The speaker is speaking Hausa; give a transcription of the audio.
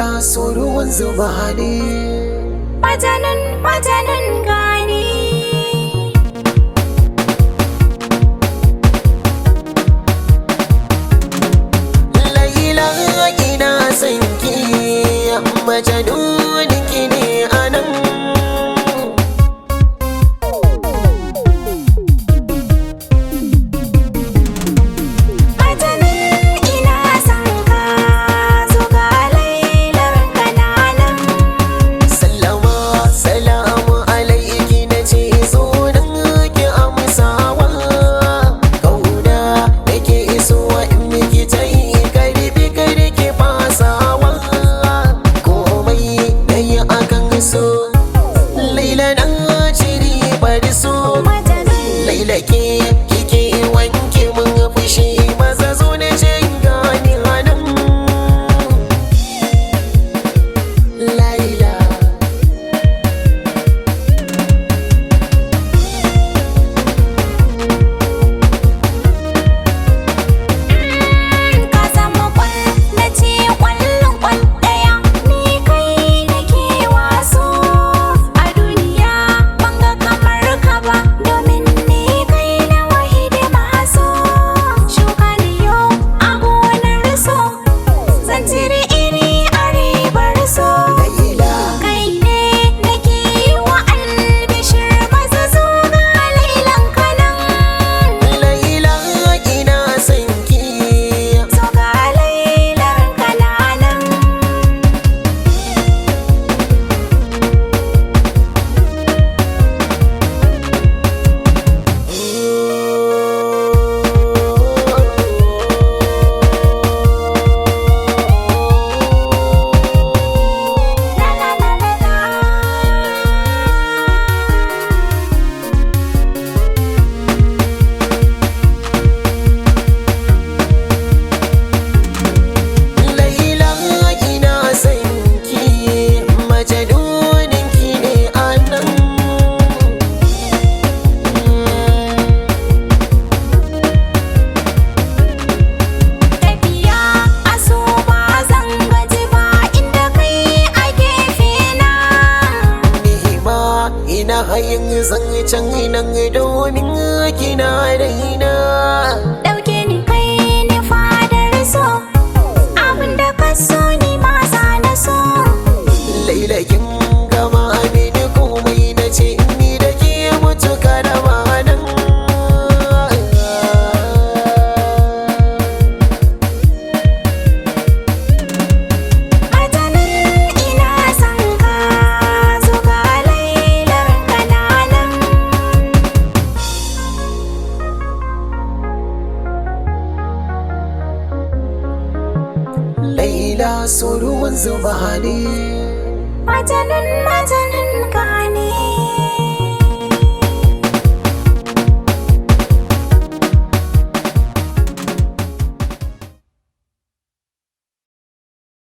Laila so ruwan zuba ne. Majanin gani. Laila ina son ki, majanunin ki ne anan. Laila ke kike wanke mun fushi, maza zo na gani anan. Laila Ka zama kwal na ce kwallon kwal ɗaya, ni kai nake waso a duniya, ban ga kamar ka ba, domin ni kai na wahidi maso. Shuka ni yau a gonar so, zan cire iri a ribar so. Laila Kai ne nake yi wa albishir, maza zo ga Lailan ka nan. Laila ina son ki. So ga Lailar ka na nan. La la la la la. Laila ina son ki, majanunin ki ne anan. Tafiya a so ba zan gaji ba, inda kai a gefe na. Ni ma ina hayin zancen nan domin kina raina. Ɗauke ni kai ni fadar so, abinda ka so ni ma za na so. Laila kin gama mini komai na ce ni da ke mutu karama nan. Majanin ina son ka, zo ga Lailar ka na nan. Laila so ruwan zuba ne. Majanin gani.